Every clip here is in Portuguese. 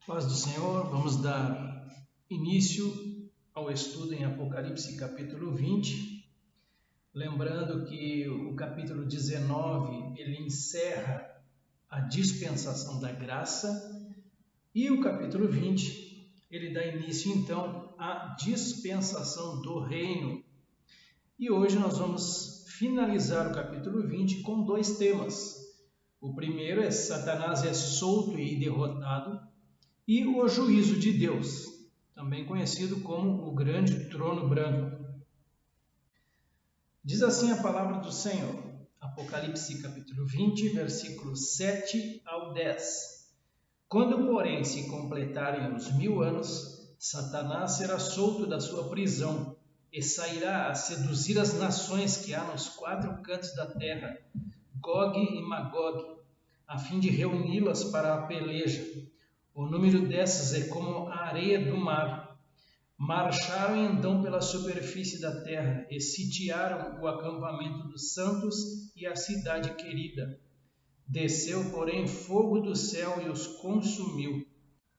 Paz do Senhor, vamos dar início ao estudo em Apocalipse capítulo 20, lembrando que o capítulo 19 ele encerra a dispensação da graça e o capítulo 20 ele dá início então à dispensação do reino. E hoje nós vamos finalizar o capítulo 20 com dois temas. O primeiro é Satanás é solto e derrotado, e o juízo de Deus, também conhecido como o grande trono branco. Diz assim a palavra do Senhor, Apocalipse capítulo 20, versículos 7 ao 10. Quando, porém, se completarem os 1000 anos, Satanás será solto da sua prisão e sairá a seduzir as nações que há nos 4 cantos da terra, Gog e Magog, a fim de reuni-las para a peleja. O número dessas é como a areia do mar. Marcharam então pela superfície da terra e sitiaram o acampamento dos santos e a cidade querida. Desceu, porém, fogo do céu e os consumiu.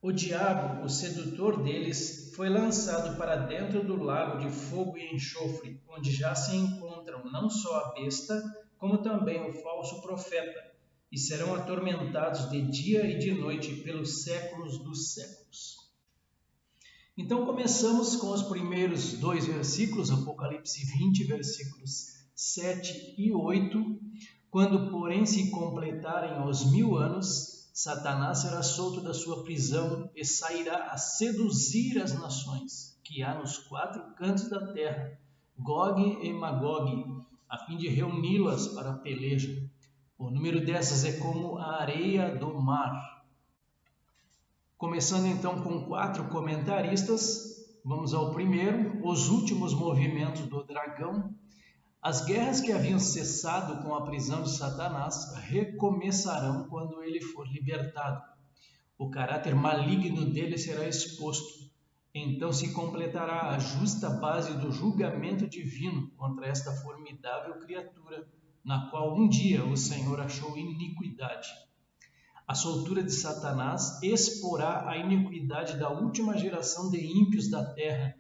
O diabo, o sedutor deles, foi lançado para dentro do lago de fogo e enxofre, onde já se encontram não só a besta, como também o falso profeta, e serão atormentados de dia e de noite pelos séculos dos séculos. Então começamos com os primeiros 2 versículos, Apocalipse 20, versículos 7 e 8. Quando, porém, se completarem os 1000 anos, Satanás será solto da sua prisão e sairá a seduzir as nações que há nos 4 cantos da terra, Gog e Magog, a fim de reuni-las para a peleja. O número dessas é como a areia do mar. Começando então com 4 comentaristas, vamos ao primeiro, os últimos movimentos do dragão. As guerras que haviam cessado com a prisão de Satanás recomeçarão quando ele for libertado. O caráter maligno dele será exposto. Então se completará a justa base do julgamento divino contra esta formidável criatura, na qual um dia o Senhor achou iniquidade. A soltura de Satanás exporá a iniquidade da última geração de ímpios da terra.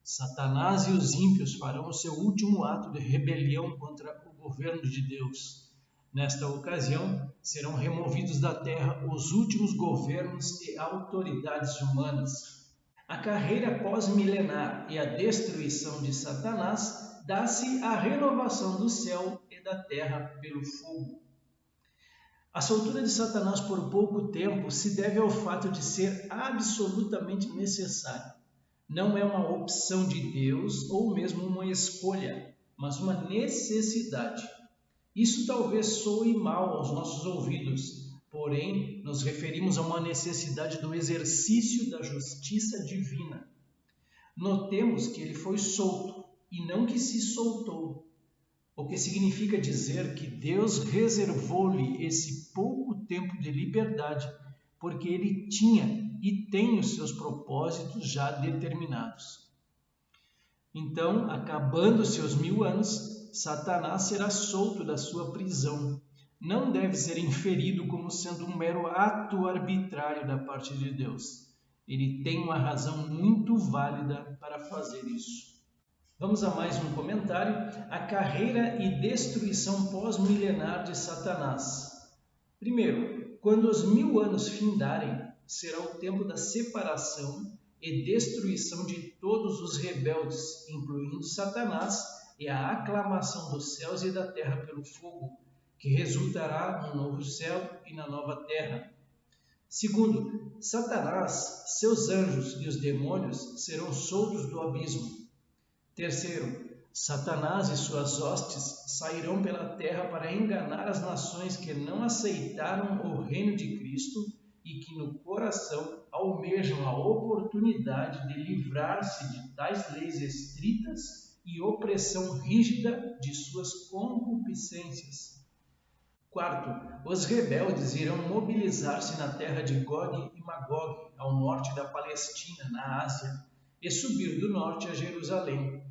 Satanás e os ímpios farão o seu último ato de rebelião contra o governo de Deus. Nesta ocasião, serão removidos da terra os últimos governos e autoridades humanas. A carreira pós-milenar e a destruição de Satanás dá-se à renovação do céu e da terra pelo fogo. A soltura de Satanás por pouco tempo se deve ao fato de ser absolutamente necessário. Não é uma opção de Deus ou mesmo uma escolha, mas uma necessidade. Isso talvez soe mal aos nossos ouvidos, porém nos referimos a uma necessidade do exercício da justiça divina. Notemos que ele foi solto e não que se soltou, o que significa dizer que Deus reservou-lhe esse pouco tempo de liberdade, porque ele tinha e tem os seus propósitos já determinados. Então, acabando-se os 1000 anos, Satanás será solto da sua prisão. Não deve ser inferido como sendo um mero ato arbitrário da parte de Deus. Ele tem uma razão muito válida para fazer isso. Vamos a mais um comentário. A carreira e destruição pós-milenar de Satanás. Primeiro, quando os 1000 anos findarem, será o tempo da separação e destruição de todos os rebeldes, incluindo Satanás, e a aclamação dos céus e da terra pelo fogo, que resultará no novo céu e na nova terra. Segundo, Satanás, seus anjos e os demônios serão soltos do abismo. Terceiro, Satanás e suas hostes sairão pela terra para enganar as nações que não aceitaram o reino de Cristo e que no coração almejam a oportunidade de livrar-se de tais leis estritas e opressão rígida de suas concupiscências. Quarto, os rebeldes irão mobilizar-se na terra de Gog e Magog, ao norte da Palestina, na Ásia, e subir do norte a Jerusalém.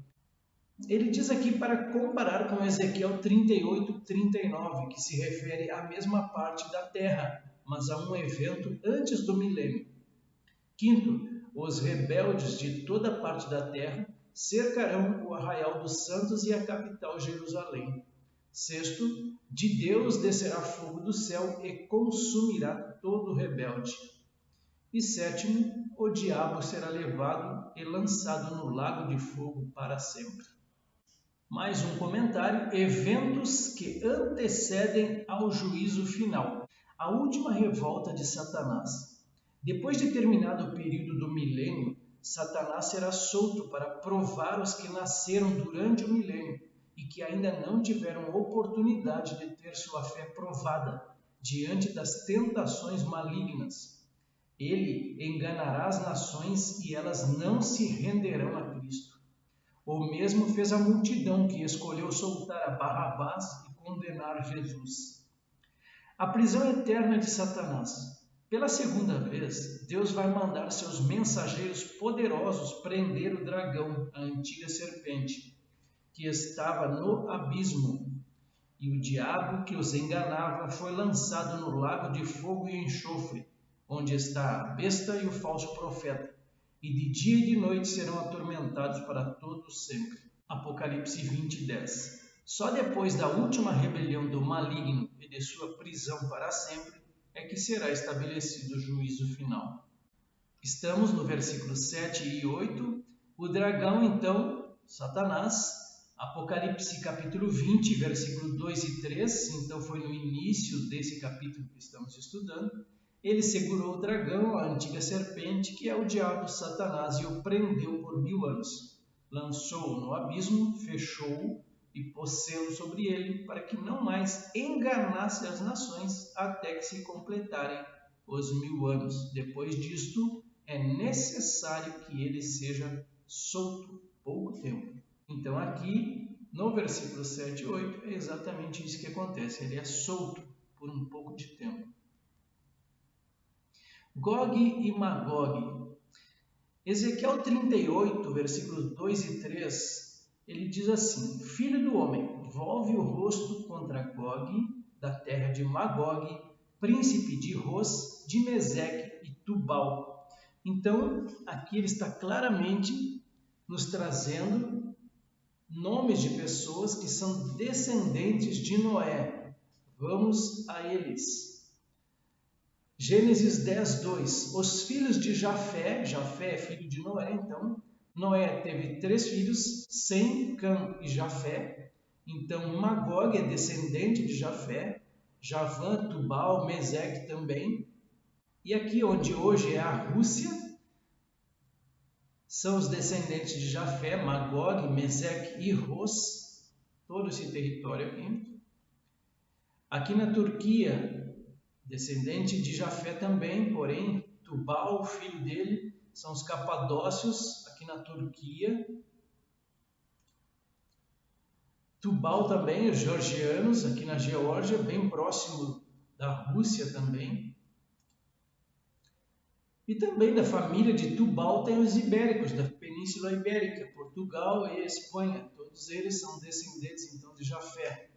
Ele diz aqui para comparar com Ezequiel 38:39, que se refere à mesma parte da terra, mas a um evento antes do milênio. Quinto, os rebeldes de toda parte da terra cercarão o arraial dos santos e a capital Jerusalém. Sexto, de Deus descerá fogo do céu e consumirá todo rebelde. E sétimo, o diabo será levado e lançado no lago de fogo para sempre. Mais um comentário: eventos que antecedem ao juízo final. A última revolta de Satanás. Depois de terminado o período do milênio, Satanás será solto para provar os que nasceram durante o milênio e que ainda não tiveram oportunidade de ter sua fé provada diante das tentações malignas. Ele enganará as nações e elas não se renderão a Cristo. O mesmo fez a multidão que escolheu soltar a Barrabás e condenar Jesus. A prisão eterna de Satanás. Pela segunda vez, Deus vai mandar seus mensageiros poderosos prender o dragão, a antiga serpente, que estava no abismo. E o diabo que os enganava foi lançado no lago de fogo e enxofre, onde está a besta e o falso profeta, e de dia e de noite serão atormentados para todos sempre. Apocalipse 20:10. Só depois da última rebelião do maligno e de sua prisão para sempre é que será estabelecido o juízo final. Estamos no versículo 7 e 8. O dragão, então, Satanás, Apocalipse capítulo 20, versículo 2 e 3, então foi no início desse capítulo que estamos estudando. Ele segurou o dragão, a antiga serpente, que é o diabo Satanás, e o prendeu por 1000 anos. Lançou-o no abismo, fechou-o e pôs selo sobre ele, para que não mais enganasse as nações até que se completarem os 1000 anos. Depois disto, é necessário que ele seja solto pouco tempo. Então aqui, no versículo 7 e 8, é exatamente isso que acontece. Ele é solto por um pouco de tempo. Gog e Magog. Ezequiel 38, versículos 2 e 3, ele diz assim: Filho do homem, volve o rosto contra Gog, da terra de Magog, príncipe de Ros, de Meseque e Tubal. Então, aqui ele está claramente nos trazendo nomes de pessoas que são descendentes de Noé. Vamos a eles. Gênesis 10, 2. Os filhos de Jafé, Jafé é filho de Noé, então, Noé teve 3 filhos, Sem, Cam e Jafé. Então, Magog é descendente de Jafé, Javã, Tubal, Meseque também. E aqui onde hoje é a Rússia, são os descendentes de Jafé, Magog, Meseque e Ros, todo esse território aqui. Aqui na Turquia, descendente de Jafé também, porém, Tubal, o filho dele, são os capadócios, aqui na Turquia. Tubal também, os georgianos, aqui na Geórgia, bem próximo da Rússia também. E também da família de Tubal tem os ibéricos, da Península Ibérica, Portugal e Espanha. Todos eles são descendentes, então, de Jafé.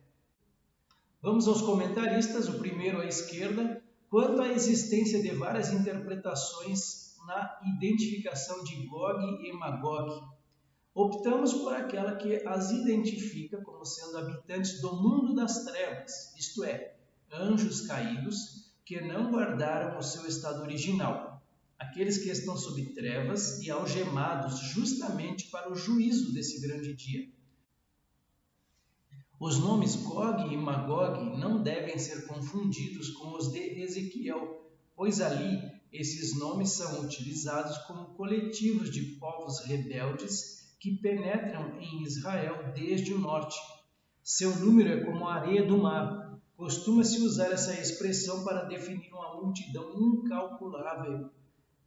Vamos aos comentaristas, o primeiro à esquerda, quanto à existência de várias interpretações na identificação de Gog e Magog. Optamos por aquela que as identifica como sendo habitantes do mundo das trevas, isto é, anjos caídos que não guardaram o seu estado original, aqueles que estão sob trevas e algemados justamente para o juízo desse grande dia. Os nomes Gog e Magog não devem ser confundidos com os de Ezequiel, pois ali esses nomes são utilizados como coletivos de povos rebeldes que penetram em Israel desde o norte. Seu número é como a areia do mar. Costuma-se usar essa expressão para definir uma multidão incalculável.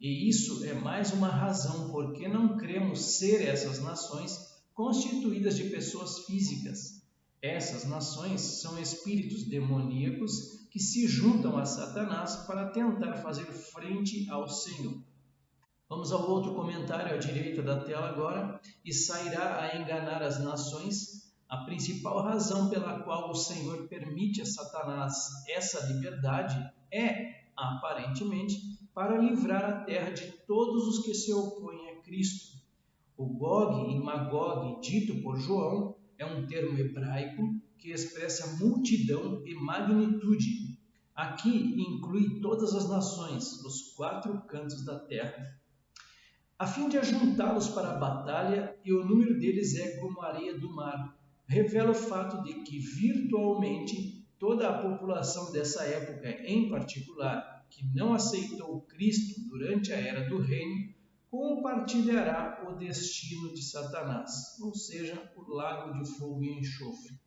E isso é mais uma razão por que não cremos ser essas nações constituídas de pessoas físicas. Essas nações são espíritos demoníacos que se juntam a Satanás para tentar fazer frente ao Senhor. Vamos ao outro comentário à direita da tela agora. E sairá a enganar as nações. A principal razão pela qual o Senhor permite a Satanás essa liberdade é aparentemente, para livrar a terra de todos os que se opõem a Cristo. O Gog e Magog, dito por João, é um termo hebraico que expressa multidão e magnitude. Aqui inclui todas as nações, os 4 cantos da terra, a fim de ajuntá-los para a batalha, e o número deles é como a areia do mar. Revela o fato de que, virtualmente, toda a população dessa época, em particular, que não aceitou Cristo durante a Era do Reino, compartilhará o destino de Satanás, ou seja, o lago de fogo e enxofre.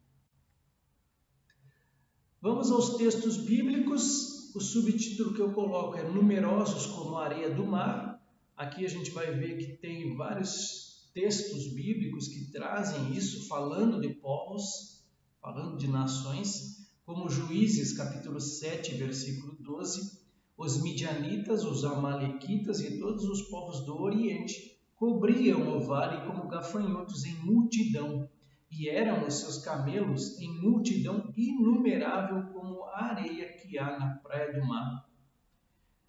Vamos aos textos bíblicos. O subtítulo que eu coloco é Numerosos como a areia do mar. Aqui a gente vai ver que tem vários textos bíblicos que trazem isso, falando de povos, falando de nações, como Juízes, capítulo 7, versículo 12. Os midianitas, os amalequitas e todos os povos do Oriente cobriam o vale como gafanhotos em multidão, e eram os seus camelos em multidão inumerável como a areia que há na praia do mar.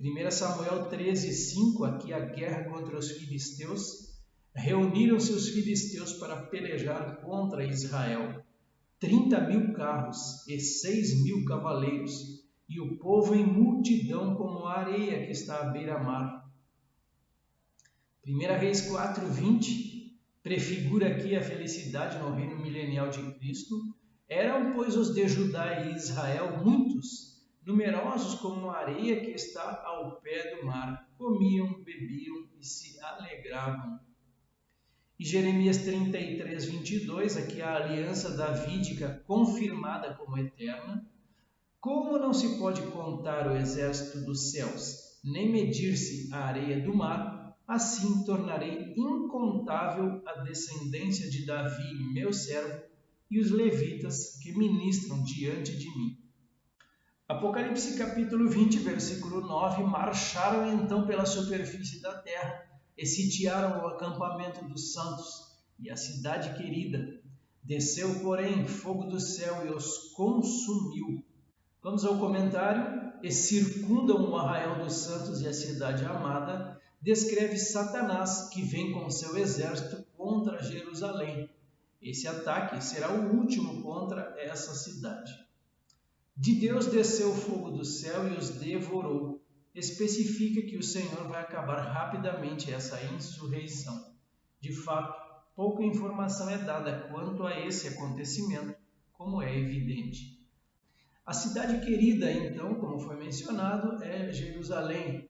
1 Samuel 13:5, aqui a guerra contra os filisteus. Reuniram-se os filisteus para pelejar contra Israel. 30.000 carros e 6.000 cavaleiros, e o povo em multidão como a areia que está à beira-mar. 1 Reis 4:20 prefigura aqui a felicidade no reino milenial de Cristo. Eram, pois, os de Judá e Israel muitos, numerosos como a areia que está ao pé do mar. Comiam, bebiam e se alegravam. E Jeremias 33:22, aqui a aliança davídica confirmada como eterna. Como não se pode contar o exército dos céus, nem medir-se a areia do mar, assim tornarei incontável a descendência de Davi, meu servo, e os levitas que ministram diante de mim. Apocalipse capítulo 20, versículo 9, marcharam então pela superfície da terra e sitiaram o acampamento dos santos e a cidade querida. Desceu, porém, fogo do céu e os consumiu. Vamos ao comentário. E circundam o arraial dos santos e a cidade amada, descreve Satanás, que vem com seu exército contra Jerusalém. Esse ataque será o último contra essa cidade. De Deus desceu o fogo do céu e os devorou. Especifica que o Senhor vai acabar rapidamente essa insurreição. De fato, pouca informação é dada quanto a esse acontecimento, como é evidente. A cidade querida, então, como foi mencionado, é Jerusalém.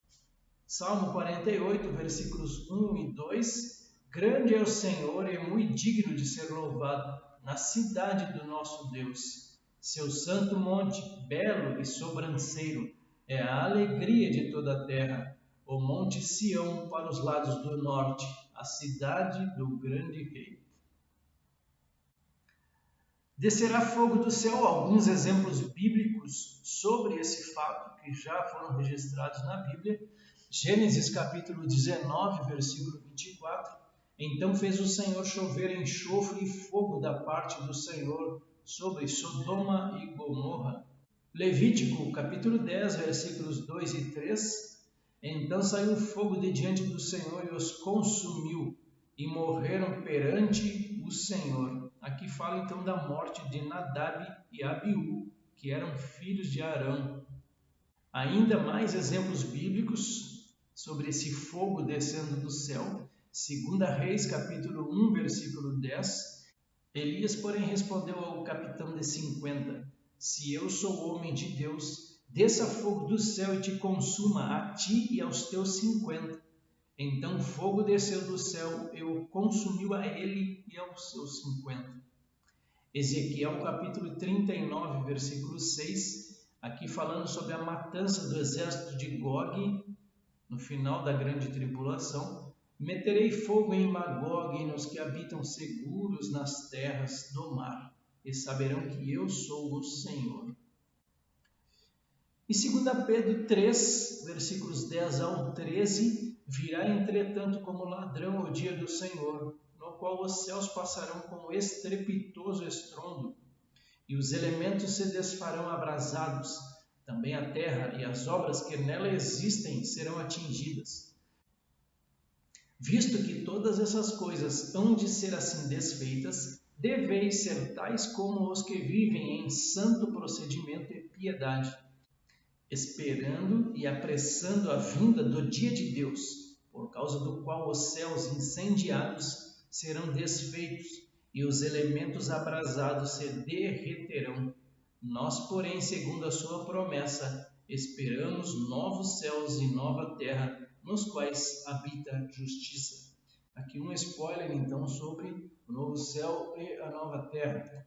Salmo 48, versículos 1 e 2. Grande é o Senhor e muito digno de ser louvado na cidade do nosso Deus. Seu santo monte, belo e sobranceiro, é a alegria de toda a terra. O monte Sião para os lados do norte, a cidade do grande rei. Descerá fogo do céu. Alguns exemplos bíblicos sobre esse fato que já foram registrados na Bíblia. Gênesis capítulo 19, versículo 24. Então fez o Senhor chover enxofre e fogo da parte do Senhor sobre Sodoma e Gomorra. Levítico capítulo 10, versículos 2 e 3. Então saiu fogo de diante do Senhor e os consumiu, e morreram perante o Senhor. Aqui fala então da morte de Nadab e Abiú, que eram filhos de Arão. Ainda mais exemplos bíblicos sobre esse fogo descendo do céu. 2 Reis, capítulo 1, versículo 10. Elias, porém, respondeu ao capitão de 50, se eu sou homem de Deus, desça fogo do céu e te consuma, a ti e aos teus 50. Então fogo desceu do céu e o consumiu a ele e aos seus 50. Ezequiel capítulo 39, versículo 6, aqui falando sobre a matança do exército de Gog, no final da grande tribulação. Meterei fogo em Magog e nos que habitam seguros nas terras do mar, e saberão que eu sou o Senhor. E 2 Pedro 3, versículos 10 ao 13, virá entretanto como ladrão o dia do Senhor, no qual os céus passarão com estrepitoso estrondo, e os elementos se desfarão abrasados. Também a terra e as obras que nela existem serão atingidas. Visto que todas essas coisas hão de ser assim desfeitas, deveis ser tais como os que vivem em santo procedimento e piedade, esperando e apressando a vinda do dia de Deus, por causa do qual os céus incendiados serão desfeitos e os elementos abrasados se derreterão. Nós, porém, segundo a sua promessa, esperamos novos céus e nova terra, nos quais habita justiça. Aqui um spoiler, então, sobre o novo céu e a nova terra.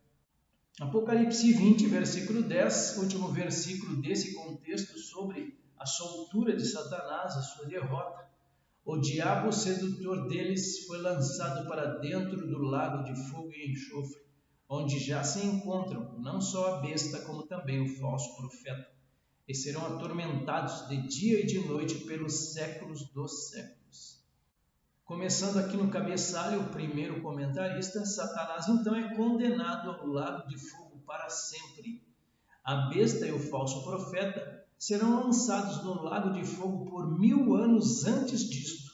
Apocalipse 20, versículo 10, último versículo desse contexto sobre a soltura de Satanás, a sua derrota. O diabo, sedutor deles, foi lançado para dentro do lago de fogo e enxofre, onde já se encontram não só a besta, como também o falso profeta, e serão atormentados de dia e de noite pelos séculos dos séculos. Começando aqui no cabeçalho, o primeiro comentarista, Satanás então é condenado ao lago de fogo para sempre. A besta e o falso profeta serão lançados no lago de fogo por 1000 anos antes disto.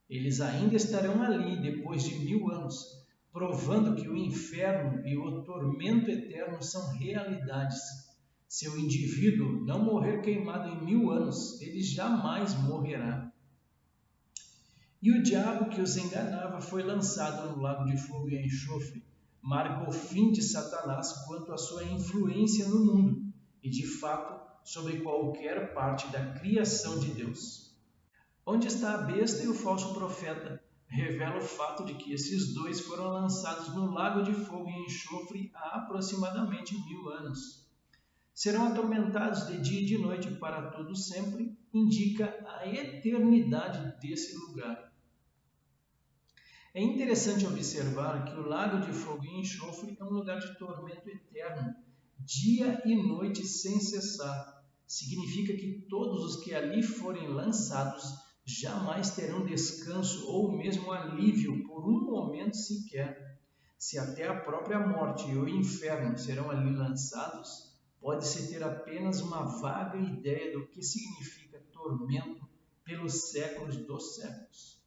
Eles ainda estarão ali depois de 1000 anos, provando que o inferno e o tormento eterno são realidades. Se o indivíduo não morrer queimado em 1000 anos, ele jamais morrerá. E o diabo que os enganava foi lançado no lago de fogo e enxofre. Marca o fim de Satanás quanto à sua influência no mundo e, de fato, sobre qualquer parte da criação de Deus. Onde está a besta e o falso profeta? Revela o fato de que esses dois foram lançados no lago de fogo e enxofre há aproximadamente 1000 anos. Serão atormentados de dia e de noite para todo sempre, indica a eternidade desse lugar. É interessante observar que o lago de fogo e enxofre é um lugar de tormento eterno, dia e noite sem cessar. Significa que todos os que ali forem lançados jamais terão descanso ou mesmo alívio por um momento sequer. Se até a própria morte e o inferno serão ali lançados, pode-se ter apenas uma vaga ideia do que significa tormento pelos séculos dos séculos.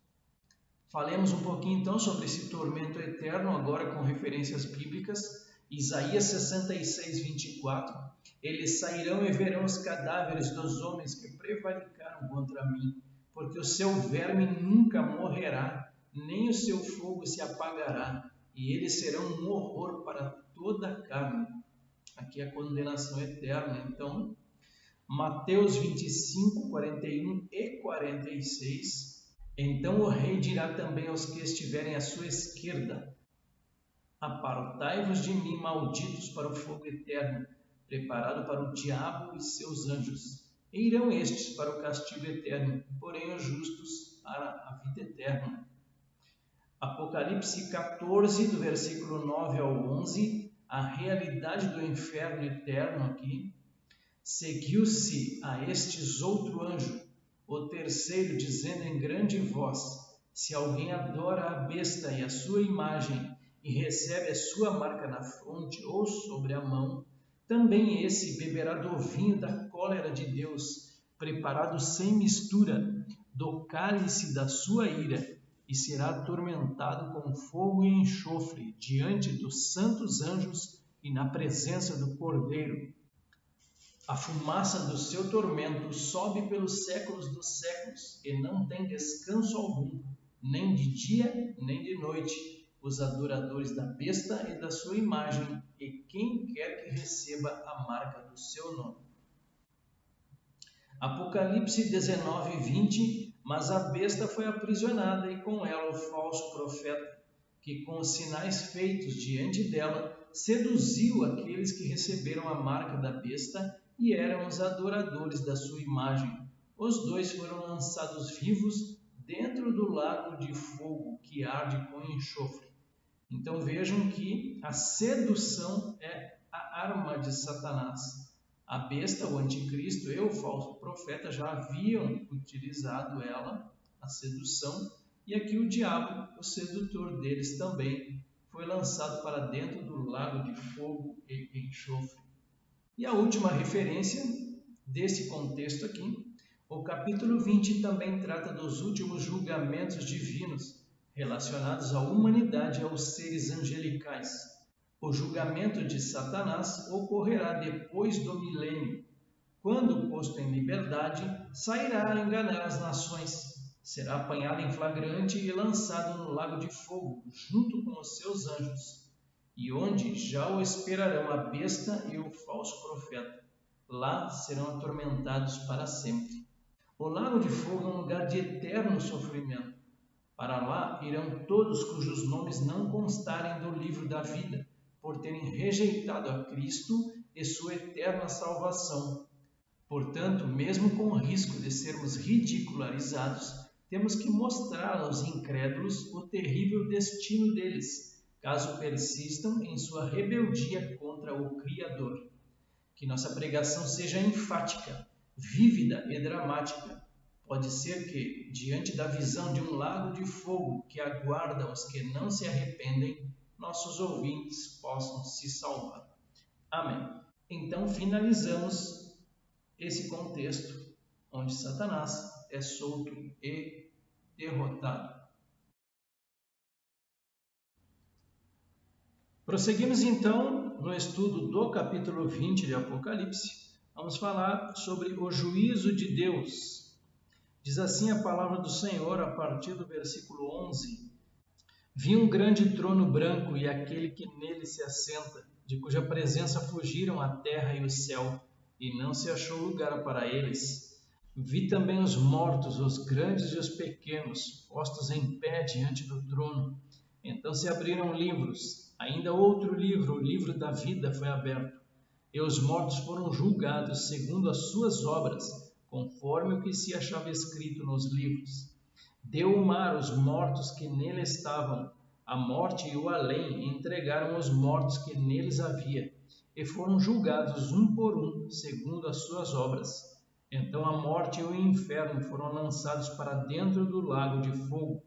Falemos um pouquinho então sobre esse tormento eterno, agora com referências bíblicas. Isaías 66, 24. Eles sairão e verão os cadáveres dos homens que prevaricaram contra mim, porque o seu verme nunca morrerá, nem o seu fogo se apagará, e eles serão um horror para toda a carne. Aqui é a condenação eterna. Então, Mateus 25, 41 e 46. Então o rei dirá também aos que estiverem à sua esquerda: apartai-vos de mim, malditos, para o fogo eterno, preparado para o diabo e seus anjos. E irão estes para o castigo eterno, porém os justos para a vida eterna. Apocalipse 14, do versículo 9 ao 11, a realidade do inferno eterno aqui. Seguiu-se a estes outro anjo, o terceiro, dizendo em grande voz: se alguém adora a besta e a sua imagem, e recebe a sua marca na fronte ou sobre a mão, também esse beberá do vinho da cólera de Deus, preparado sem mistura, do cálice da sua ira, e será atormentado com fogo e enxofre diante dos santos anjos e na presença do Cordeiro. A fumaça do seu tormento sobe pelos séculos dos séculos e não tem descanso algum, nem de dia nem de noite, os adoradores da besta e da sua imagem e quem quer que receba a marca do seu nome. Apocalipse 19, 20. Mas a besta foi aprisionada e com ela o falso profeta, que com os sinais feitos diante dela seduziu aqueles que receberam a marca da besta e eram os adoradores da sua imagem. Os dois foram lançados vivos dentro do lago de fogo que arde com enxofre. Então vejam que a sedução é a arma de Satanás. A besta, o anticristo e o falso profeta já haviam utilizado ela, a sedução, e aqui o diabo, o sedutor deles também, foi lançado para dentro do lago de fogo e enxofre. E a última referência desse contexto aqui, o capítulo 20 também trata dos últimos julgamentos divinos relacionados à humanidade e aos seres angelicais. O julgamento de Satanás ocorrerá depois do milênio. Quando posto em liberdade, sairá a enganar as nações. Será apanhado em flagrante e lançado no lago de fogo, junto com os seus anjos, e onde já o esperarão a besta e o falso profeta. Lá serão atormentados para sempre. O lago de fogo é um lugar de eterno sofrimento. Para lá irão todos cujos nomes não constarem do livro da vida, por terem rejeitado a Cristo e sua eterna salvação. Portanto, mesmo com o risco de sermos ridicularizados, temos que mostrar aos incrédulos o terrível destino deles, caso persistam em sua rebeldia contra o Criador. Que nossa pregação seja enfática, vívida e dramática. Pode ser que, diante da visão de um lago de fogo que aguarda os que não se arrependem, nossos ouvintes possam se salvar. Amém. Então finalizamos esse contexto onde Satanás é solto e derrotado. Prosseguimos então no estudo do capítulo 20 de Apocalipse. Vamos falar sobre o juízo de Deus. Diz assim a palavra do Senhor a partir do versículo 11. Vi um grande trono branco e aquele que nele se assenta, de cuja presença fugiram a terra e o céu, e não se achou lugar para eles. Vi também os mortos, os grandes e os pequenos, postos em pé diante do trono. Então se abriram livros. Ainda outro livro, o livro da vida, foi aberto. E os mortos foram julgados segundo as suas obras, conforme o que se achava escrito nos livros. Deu o mar os mortos que nele estavam. A morte e o além entregaram os mortos que neles havia, e foram julgados um por um, segundo as suas obras. Então a morte e o inferno foram lançados para dentro do lago de fogo.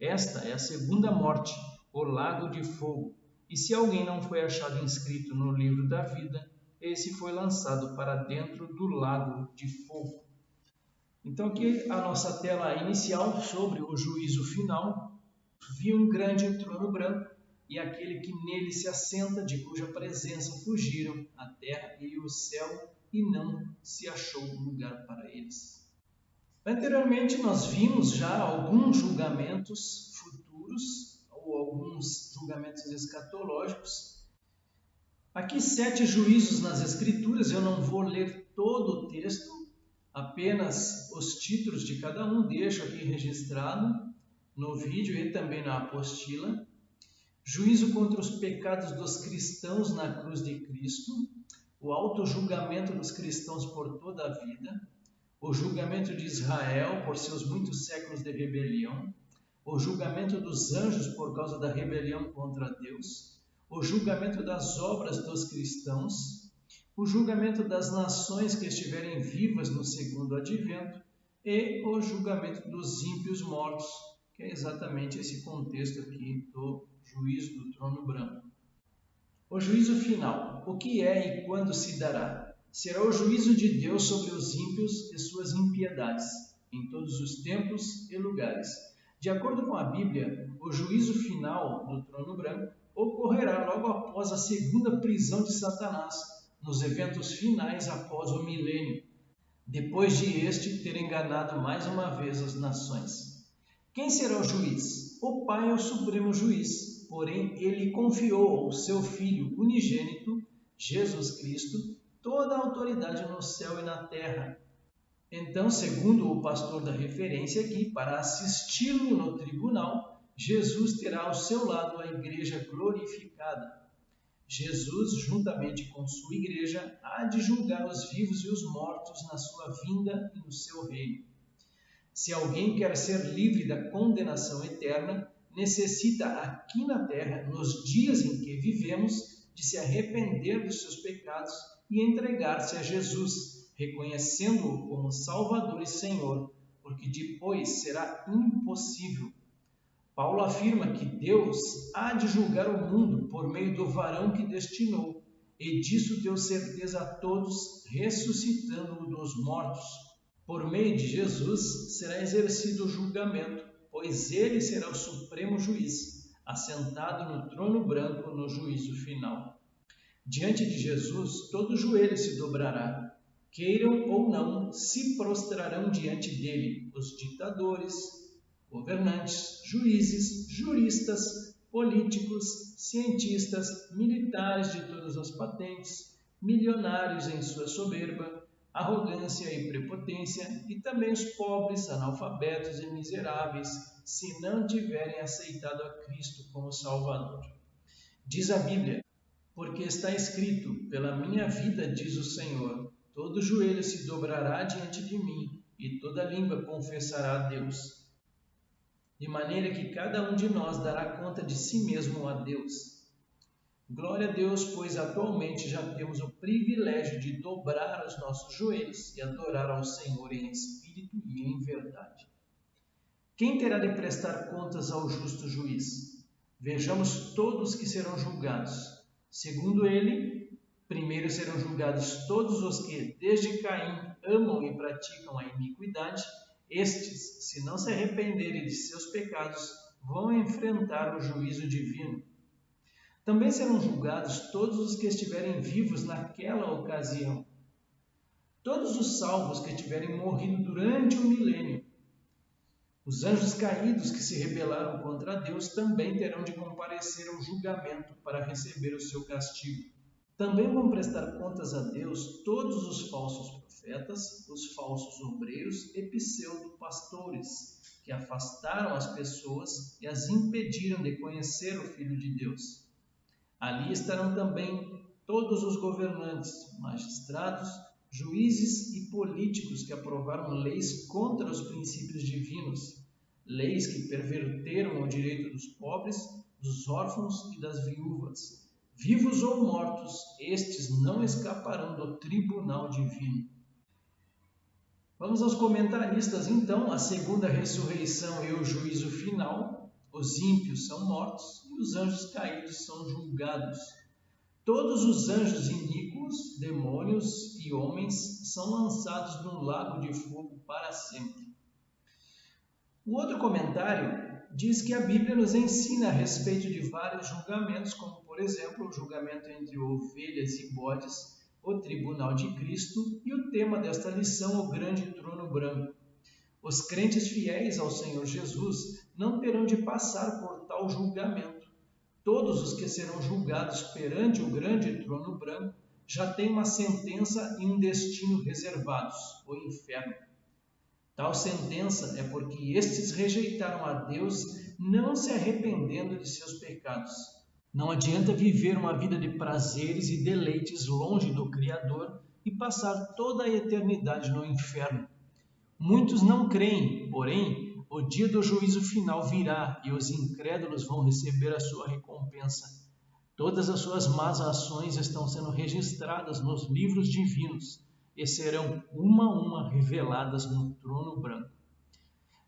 Esta é a segunda morte, o lago de fogo. E se alguém não foi achado inscrito no livro da vida, esse foi lançado para dentro do lago de fogo. Então aqui a nossa tela inicial sobre o juízo final. Vi um grande trono branco e aquele que nele se assenta, de cuja presença fugiram a terra e o céu, e não se achou lugar para eles. Anteriormente nós vimos já alguns julgamentos futuros, ou alguns julgamentos escatológicos. Aqui 7 juízos nas Escrituras, eu não vou ler todo o texto, apenas os títulos de cada um deixo aqui registrado no vídeo e também na apostila. Juízo contra os pecados dos cristãos na cruz de Cristo, o auto-julgamento dos cristãos por toda a vida, o julgamento de Israel por seus muitos séculos de rebelião, o julgamento dos anjos por causa da rebelião contra Deus, o julgamento das obras dos cristãos, o julgamento das nações que estiverem vivas no segundo advento e o julgamento dos ímpios mortos, que é exatamente esse contexto aqui do juízo do trono branco. O juízo final, o que é e quando se dará? Será o juízo de Deus sobre os ímpios e suas impiedades, em todos os tempos e lugares. De acordo com a Bíblia, o juízo final do trono branco ocorrerá logo após a segunda prisão de Satanás, nos eventos finais após o milênio, depois de este ter enganado mais uma vez as nações. Quem será o juiz? O Pai é o supremo juiz, porém ele confiou ao seu Filho unigênito, Jesus Cristo, toda a autoridade no céu e na terra. Então, segundo o pastor da referência aqui, para assisti-lo no tribunal, Jesus terá ao seu lado a igreja glorificada. Jesus, juntamente com sua igreja, há de julgar os vivos e os mortos na sua vinda e no seu reino. Se alguém quer ser livre da condenação eterna, necessita aqui na terra, nos dias em que vivemos, de se arrepender dos seus pecados e entregar-se a Jesus, reconhecendo-o como Salvador e Senhor, porque depois será impossível. Paulo afirma que Deus há de julgar o mundo por meio do varão que destinou, e disso deu certeza a todos, ressuscitando-o dos mortos. Por meio de Jesus será exercido o julgamento, pois ele será o supremo juiz, assentado no trono branco no juízo final. Diante de Jesus, todo joelho se dobrará. Queiram ou não, se prostrarão diante dele os ditadores, governantes, juízes, juristas, políticos, cientistas, militares de todas as patentes, milionários em sua soberba, arrogância e prepotência, e também os pobres, analfabetos e miseráveis, se não tiverem aceitado a Cristo como Salvador. Diz a Bíblia: porque está escrito, pela minha vida, diz o Senhor, todo joelho se dobrará diante de mim, e toda língua confessará a Deus. De maneira que cada um de nós dará conta de si mesmo a Deus. Glória a Deus, pois atualmente já temos o privilégio de dobrar os nossos joelhos e adorar ao Senhor em espírito e em verdade. Quem terá de prestar contas ao justo juiz? Vejamos todos que serão julgados. Segundo ele, primeiro serão julgados todos os que, desde Caim, amam e praticam a iniquidade. Estes, se não se arrependerem de seus pecados, vão enfrentar o juízo divino. Também serão julgados todos os que estiverem vivos naquela ocasião. Todos os salvos que tiverem morrido durante o milênio. Os anjos caídos que se rebelaram contra Deus também terão de comparecer ao julgamento para receber o seu castigo. Também vão prestar contas a Deus todos os falsos profetas, os falsos obreiros e pseudo-pastores, que afastaram as pessoas e as impediram de conhecer o Filho de Deus. Ali estarão também todos os governantes, magistrados, juízes e políticos que aprovaram leis contra os princípios divinos, leis que perverteram o direito dos pobres, dos órfãos e das viúvas. Vivos ou mortos, estes não escaparão do tribunal divino. Vamos aos comentaristas então. A segunda ressurreição e o juízo final. Os ímpios são mortos e os anjos caídos são julgados. Todos os anjos iníquos, demônios e homens são lançados num lago de fogo para sempre. O outro comentário diz que a Bíblia nos ensina a respeito de vários julgamentos, como por exemplo o julgamento entre ovelhas e bodes, o tribunal de Cristo e o tema desta lição, o grande trono branco. Os crentes fiéis ao Senhor Jesus não terão de passar por tal julgamento. Todos os que serão julgados perante o grande trono branco já têm uma sentença e um destino reservados, o inferno. Tal sentença é porque estes rejeitaram a Deus, não se arrependendo de seus pecados. Não adianta viver uma vida de prazeres e deleites longe do Criador e passar toda a eternidade no inferno. Muitos não creem, porém, o dia do juízo final virá e os incrédulos vão receber a sua recompensa. Todas as suas más ações estão sendo registradas nos livros divinos e serão uma a uma reveladas no trono branco.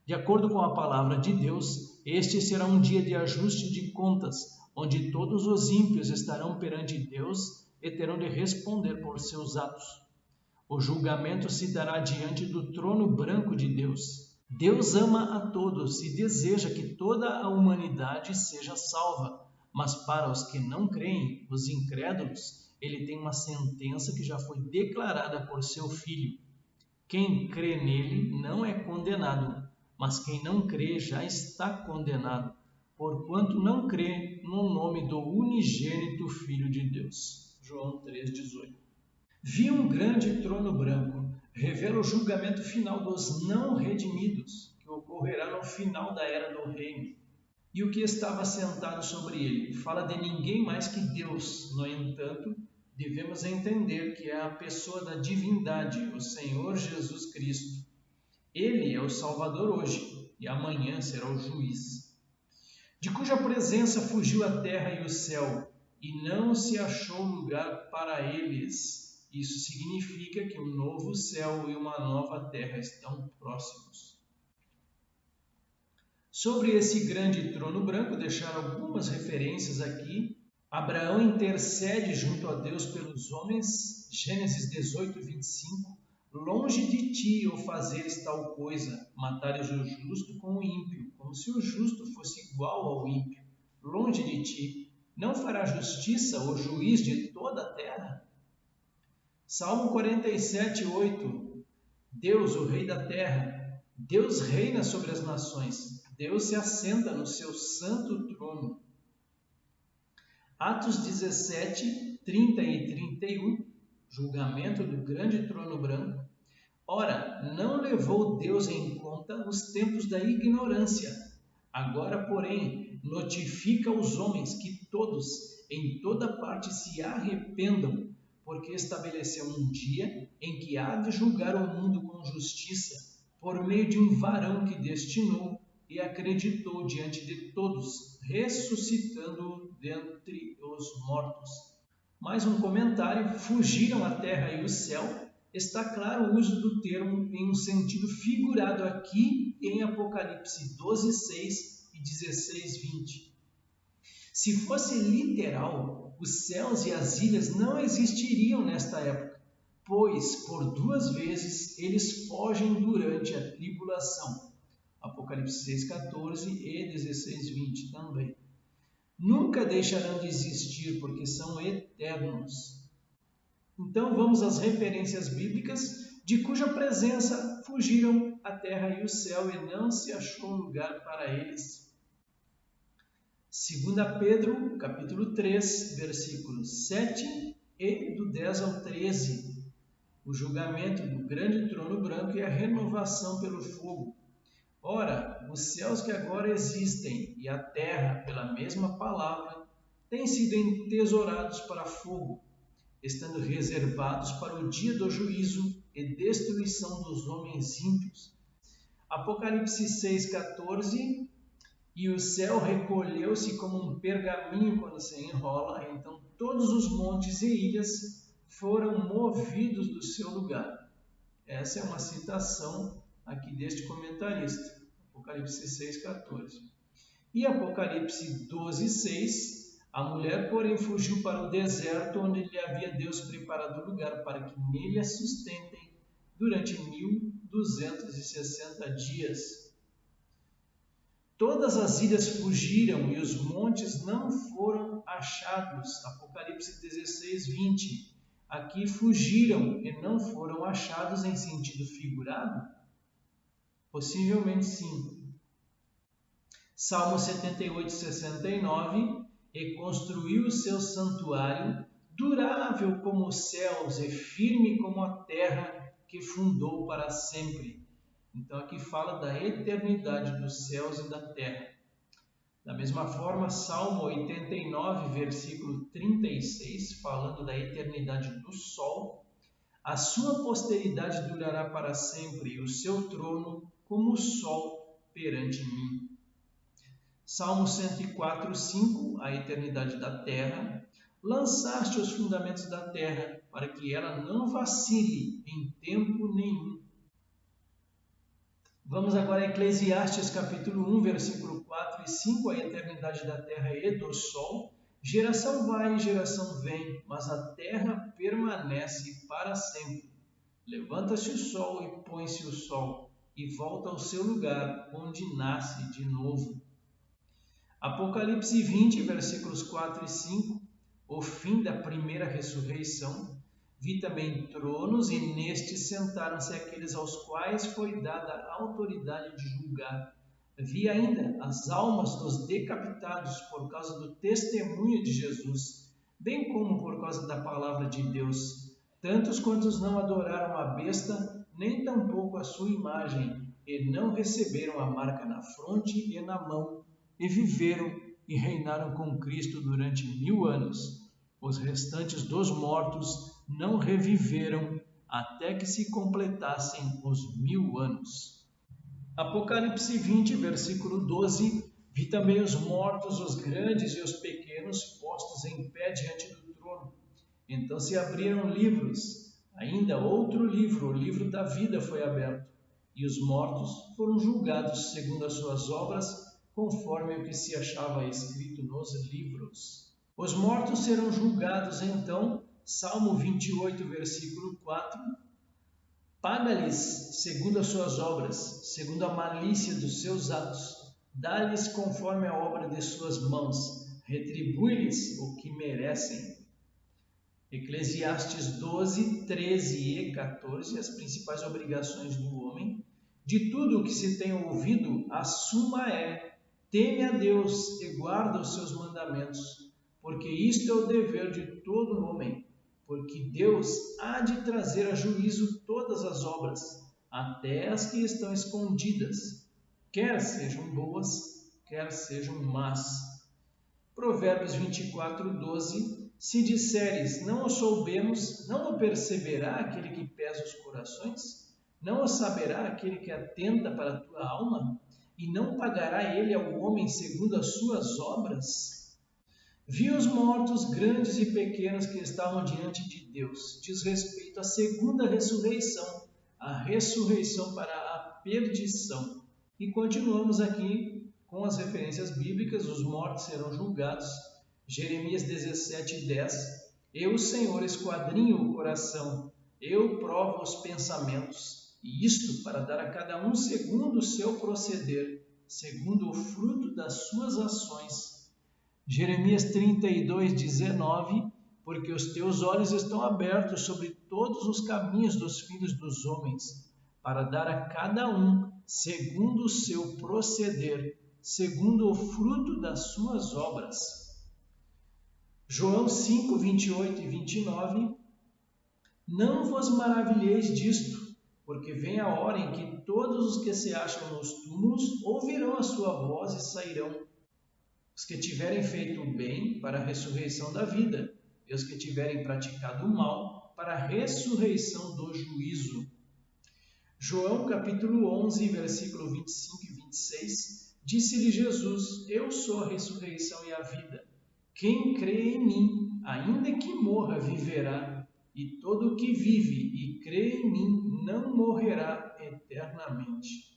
De acordo com a palavra de Deus, este será um dia de ajuste de contas, onde todos os ímpios estarão perante Deus e terão de responder por seus atos. O julgamento se dará diante do trono branco de Deus. Deus ama a todos e deseja que toda a humanidade seja salva, mas para os que não creem, os incrédulos, ele tem uma sentença que já foi declarada por seu Filho. Quem crê nele não é condenado, mas quem não crê já está condenado, porquanto não crê no nome do unigênito Filho de Deus. João 3,18. Vi um grande trono branco, revela o julgamento final dos não redimidos, que ocorrerá no final da era do reino. E o que estava sentado sobre ele fala de ninguém mais que Deus. No entanto, devemos entender que é a pessoa da divindade, o Senhor Jesus Cristo. Ele é o Salvador hoje e amanhã será o juiz, de cuja presença fugiu a terra e o céu, e não se achou lugar para eles. Isso significa que um novo céu e uma nova terra estão próximos. Sobre esse grande trono branco, deixar algumas referências aqui. Abraão intercede junto a Deus pelos homens, Gênesis 18, 25. Longe de ti eu fazeres tal coisa, matares o justo com o ímpio, como se o justo fosse igual ao ímpio. Longe de ti, não fará justiça o juiz de toda a terra? Salmo 47, 8. Deus, o Rei da terra, Deus reina sobre as nações, Deus se assenta no seu santo trono. Atos 17, 30 e 31, julgamento do grande trono branco. Ora, não levou Deus em conta os tempos da ignorância. Agora, porém, notifica aos homens que todos, em toda parte, se arrependam, porque estabeleceu um dia em que há de julgar o mundo com justiça, por meio de um varão que destinou e acreditou diante de todos, ressuscitando-o dentre os mortos. Mais um comentário: fugiram a terra e o céu. Está claro o uso do termo em um sentido figurado aqui em Apocalipse 12, 6 e 16, 20. Se fosse literal, os céus e as ilhas não existiriam nesta época, pois por 2 vezes eles fogem durante a tribulação. Apocalipse 6, 14 e 16, 20 também. Nunca deixarão de existir, porque são eternos. Então vamos às referências bíblicas, de cuja presença fugiram a terra e o céu, e não se achou lugar para eles. 2 Pedro, capítulo 3, versículos 7 e do 10 ao 13. O julgamento do grande trono branco e a renovação pelo fogo. Ora, os céus que agora existem e a terra, pela mesma palavra, têm sido entesourados para fogo, estando reservados para o dia do juízo e destruição dos homens ímpios. Apocalipse 6, 14. E o céu recolheu-se como um pergaminho quando se enrola, então todos os montes e ilhas foram movidos do seu lugar. Essa é uma citação aqui deste comentarista, Apocalipse 6, 14. E Apocalipse 12, 6, a mulher, porém, fugiu para o deserto, onde lhe havia Deus preparado lugar para que nele a sustentem durante 1260 dias. Todas as ilhas fugiram e os montes não foram achados. Apocalipse 16, 20. Aqui fugiram e não foram achados em sentido figurado? Possivelmente sim. Salmo 78, 69. E construiu o seu santuário, durável como os céus e firme como a terra que fundou para sempre. Então aqui fala da eternidade dos céus e da terra. Da mesma forma, Salmo 89, versículo 36, falando da eternidade do sol, a sua posteridade durará para sempre e o seu trono como o sol perante mim. Salmo 104, 5, a eternidade da terra, lançaste os fundamentos da terra para que ela não vacile em tempo nenhum. Vamos agora a Eclesiastes capítulo 1, versículo 4 e 5, a eternidade da terra e do sol. Geração vai e geração vem, mas a terra permanece para sempre. Levanta-se o sol e põe-se o sol, e volta ao seu lugar, onde nasce de novo. Apocalipse 20, versículos 4 e 5, o fim da primeira ressurreição. Vi também tronos, e nestes sentaram-se aqueles aos quais foi dada a autoridade de julgar. Vi ainda as almas dos decapitados por causa do testemunho de Jesus, bem como por causa da palavra de Deus, tantos quantos não adoraram a besta, nem tampouco a sua imagem, e não receberam a marca na fronte e na mão, e viveram e reinaram com Cristo durante 1000 anos. Os restantes dos mortos não reviveram até que se completassem os 1000 anos. Apocalipse 20, versículo 12. Vi também os mortos, os grandes e os pequenos, postos em pé diante do trono. Então se abriram livros. Ainda outro livro, o livro da vida, foi aberto. E os mortos foram julgados segundo as suas obras, conforme o que se achava escrito nos livros. Os mortos serão julgados então, Salmo 28, versículo 4, paga-lhes segundo as suas obras, segundo a malícia dos seus atos, dá-lhes conforme a obra de suas mãos, retribui-lhes o que merecem. Eclesiastes 12, 13 e 14, as principais obrigações do homem. De tudo o que se tem ouvido, a suma é: teme a Deus e guarda os seus mandamentos, porque isto é o dever de todo homem, porque Deus há de trazer a juízo todas as obras, até as que estão escondidas, quer sejam boas, quer sejam más. Provérbios 24, 12. Se disseres, não o soubemos, não o perceberá aquele que pesa os corações? Não o saberá aquele que atenta para a tua alma? E não pagará ele ao homem segundo as suas obras? Vi os mortos, grandes e pequenos, que estavam diante de Deus. Diz respeito à segunda ressurreição, a ressurreição para a perdição. E continuamos aqui com as referências bíblicas: os mortos serão julgados. Jeremias 17, 10. Eu, Senhor, esquadrinho o coração, eu provo os pensamentos, e isto para dar a cada um segundo o seu proceder, segundo o fruto das suas ações. Jeremias 32, 19. Porque os teus olhos estão abertos sobre todos os caminhos dos filhos dos homens, para dar a cada um segundo o seu proceder, segundo o fruto das suas obras. João 5, 28 e 29. Não vos maravilheis disto, porque vem a hora em que todos os que se acham nos túmulos ouvirão a sua voz e sairão. Os que tiverem feito o bem, para a ressurreição da vida, e os que tiverem praticado o mal, para a ressurreição do juízo. João capítulo 11, versículo 25 e 26. Disse-lhe Jesus: eu sou a ressurreição e a vida. Quem crê em mim, ainda que morra, viverá, e todo o que vive e crê em mim não morrerá eternamente.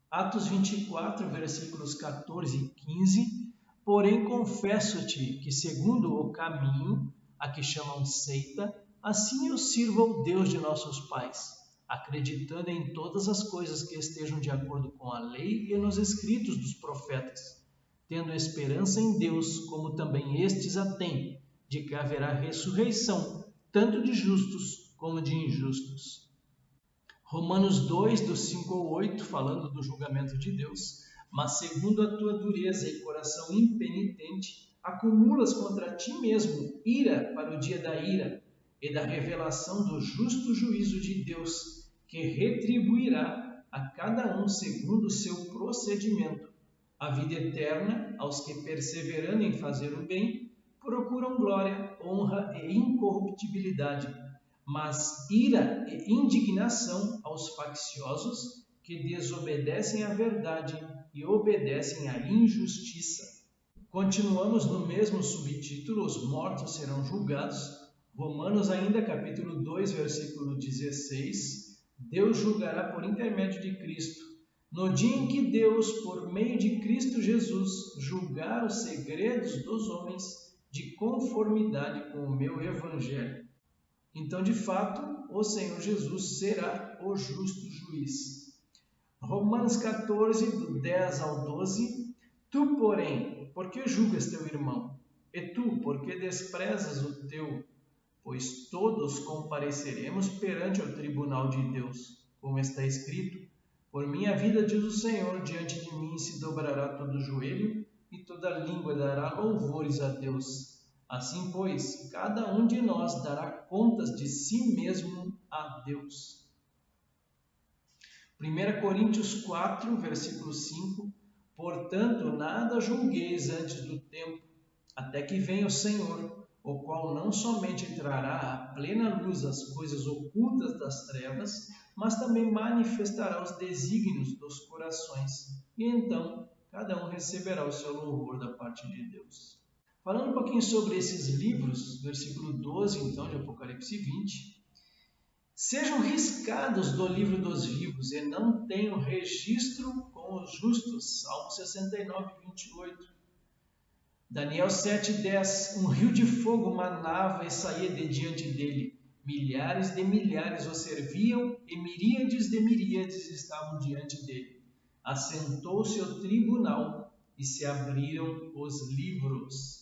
Atos 24, versículos 14 e 15. Porém, confesso-te que, segundo o caminho, a que chamam seita, assim eu sirvo ao Deus de nossos pais, acreditando em todas as coisas que estejam de acordo com a lei e nos escritos dos profetas, tendo esperança em Deus, como também estes a têm, de que haverá ressurreição, tanto de justos como de injustos. Romanos 2, do 5 ao 8, falando do julgamento de Deus. Mas segundo a tua dureza e coração impenitente, acumulas contra ti mesmo ira para o dia da ira e da revelação do justo juízo de Deus, que retribuirá a cada um segundo o seu procedimento. A vida eterna aos que, perseverando em fazer o bem, procuram glória, honra e incorruptibilidade, mas ira e indignação aos facciosos que desobedecem à verdade e obedecem à injustiça. Continuamos no mesmo subtítulo: os mortos serão julgados. Romanos ainda, capítulo 2, versículo 16. Deus julgará por intermédio de Cristo. No dia em que Deus, por meio de Cristo Jesus, julgar os segredos dos homens de conformidade com o meu evangelho. Então, de fato, o Senhor Jesus será o justo juiz. Romanos 14, do 10 ao 12. Tu, porém, por que julgas teu irmão? E tu, por que desprezas o teu? Pois todos compareceremos perante o tribunal de Deus, como está escrito: por minha vida, diz o Senhor, diante de mim se dobrará todo joelho e toda língua dará louvores a Deus. Assim, pois, cada um de nós dará contas de si mesmo a Deus. 1 Coríntios 4, versículo 5. Portanto, nada julgueis antes do tempo, até que venha o Senhor, o qual não somente trará à plena luz as coisas ocultas das trevas, mas também manifestará os desígnios dos corações. E então, cada um receberá o seu louvor da parte de Deus. Falando um pouquinho sobre esses livros, versículo 12, então, de Apocalipse 20. Sejam riscados do livro dos vivos e não tenham registro com os justos. Salmo 69, 28. Daniel 7:10. Um rio de fogo manava e saía de diante dele. Milhares de milhares o serviam e miríades de miríades estavam diante dele. Assentou-se o tribunal e se abriram os livros.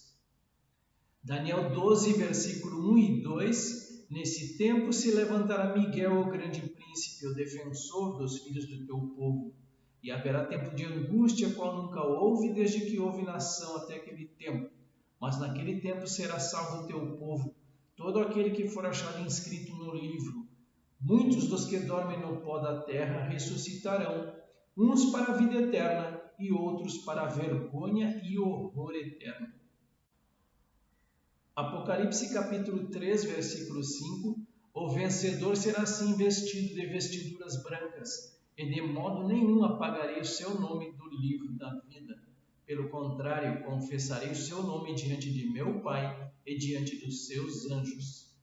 Daniel 12, versículo 1 e 2. Nesse tempo se levantará Miguel, o grande príncipe, o defensor dos filhos do teu povo. E haverá tempo de angústia, qual nunca houve, desde que houve nação até aquele tempo. Mas naquele tempo será salvo o teu povo, todo aquele que for achado inscrito no livro. Muitos dos que dormem no pó da terra ressuscitarão, uns para a vida eterna e outros para a vergonha e horror eterno. Apocalipse capítulo 3, versículo 5. O vencedor será assim vestido de vestiduras brancas, e de modo nenhum apagarei o seu nome do livro da vida. Pelo contrário, confessarei o seu nome diante de meu Pai e diante dos seus anjos.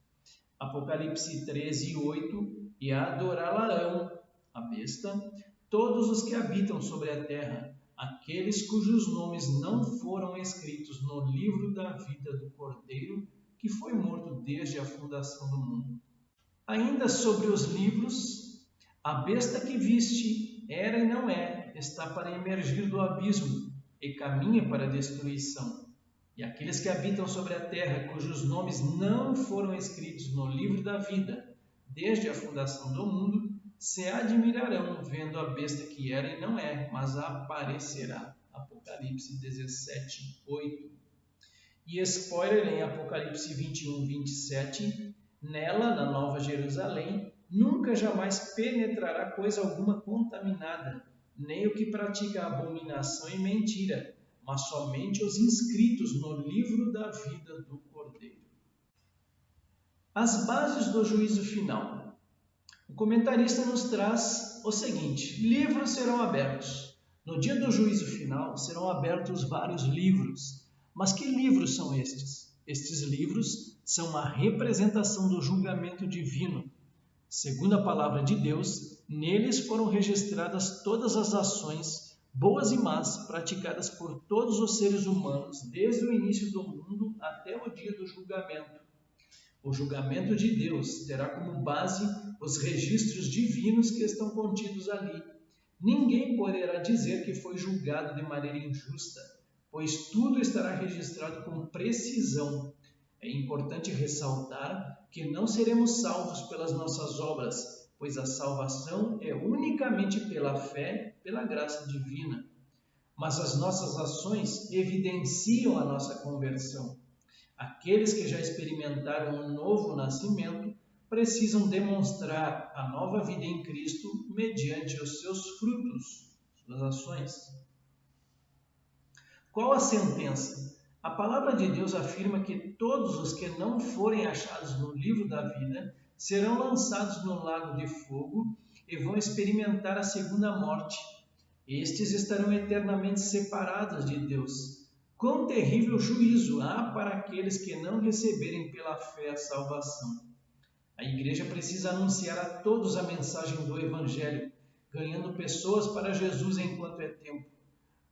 Apocalipse 13, 8. E adorá-la-ão, a besta, todos os que habitam sobre a terra, aqueles cujos nomes não foram escritos no livro da vida do Cordeiro, que foi morto desde a fundação do mundo. Ainda sobre os livros, a besta que viste era e não é, está para emergir do abismo e caminha para a destruição. E aqueles que habitam sobre a terra, cujos nomes não foram escritos no livro da vida, desde a fundação do mundo, se admirarão vendo a besta que era e não é, mas aparecerá. Apocalipse 17, 8. E spoiler em Apocalipse 21, 27, nela, na Nova Jerusalém, nunca jamais penetrará coisa alguma contaminada, nem o que pratica abominação e mentira, mas somente os inscritos no livro da vida do Cordeiro. As bases do juízo final. O comentarista nos traz o seguinte: livros serão abertos. No dia do juízo final serão abertos vários livros. Mas que livros são estes? Estes livros são a representação do julgamento divino. Segundo a palavra de Deus, neles foram registradas todas as ações, boas e más, praticadas por todos os seres humanos desde o início do mundo até o dia do julgamento. O julgamento de Deus terá como base os registros divinos que estão contidos ali. Ninguém poderá dizer que foi julgado de maneira injusta, pois tudo estará registrado com precisão. É importante ressaltar que não seremos salvos pelas nossas obras, pois a salvação é unicamente pela fé, pela graça divina. Mas as nossas ações evidenciam a nossa conversão. Aqueles que já experimentaram um novo nascimento precisam demonstrar a nova vida em Cristo mediante os seus frutos, suas ações. Qual a sentença? A palavra de Deus afirma que todos os que não forem achados no livro da vida serão lançados no lago de fogo e vão experimentar a segunda morte. Estes estarão eternamente separados de Deus. Quão terrível juízo há para aqueles que não receberem pela fé a salvação. A igreja precisa anunciar a todos a mensagem do Evangelho, ganhando pessoas para Jesus enquanto é tempo.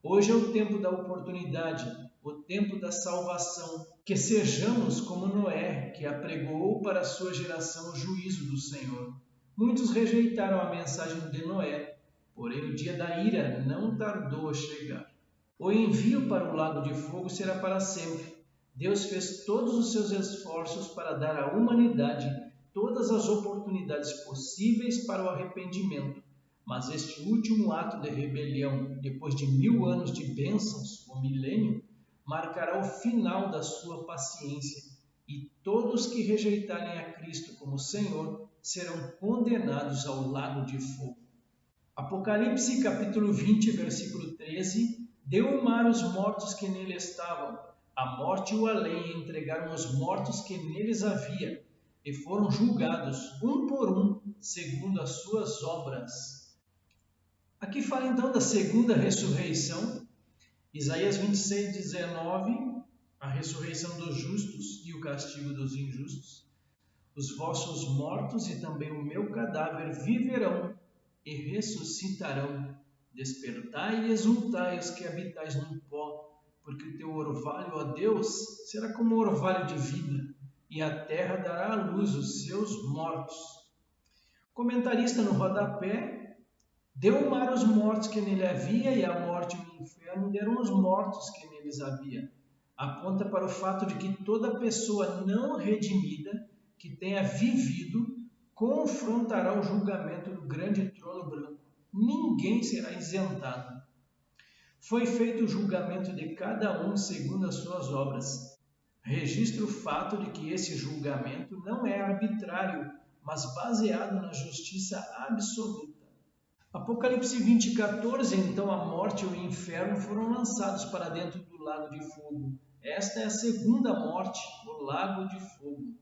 Hoje é o tempo da oportunidade, o tempo da salvação. Que sejamos como Noé, que apregoou para a sua geração o juízo do Senhor. Muitos rejeitaram a mensagem de Noé, porém o dia da ira não tardou a chegar. O envio para o lago de fogo será para sempre. Deus fez todos os seus esforços para dar à humanidade todas as oportunidades possíveis para o arrependimento. Mas este último ato de rebelião, depois de 1000 anos de bênçãos, o milênio, marcará o final da sua paciência, e todos que rejeitarem a Cristo como Senhor serão condenados ao lago de fogo. Apocalipse capítulo 20, versículo 13. Deu o mar os mortos que nele estavam, a morte e o além entregaram os mortos que neles havia, e foram julgados, um por um, segundo as suas obras. Aqui fala então da segunda ressurreição. Isaías 26, 19, a ressurreição dos justos e o castigo dos injustos. Os vossos mortos e também o meu cadáver viverão e ressuscitarão. Despertai e exultai os que habitais no pó, porque o teu orvalho, ó Deus, será como orvalho de vida, e a terra dará à luz os seus mortos. Comentarista no rodapé: deu o mar os mortos que nele havia, e a morte e o inferno deram os mortos que neles havia. Aponta para o fato de que toda pessoa não redimida que tenha vivido confrontará o julgamento do grande trono branco. Ninguém será isentado. Foi feito o julgamento de cada um segundo as suas obras. Registra o fato de que esse julgamento não é arbitrário, mas baseado na justiça absoluta. Apocalipse 20:14, então a morte e o inferno foram lançados para dentro do lago de fogo. Esta é a segunda morte, o lago de fogo.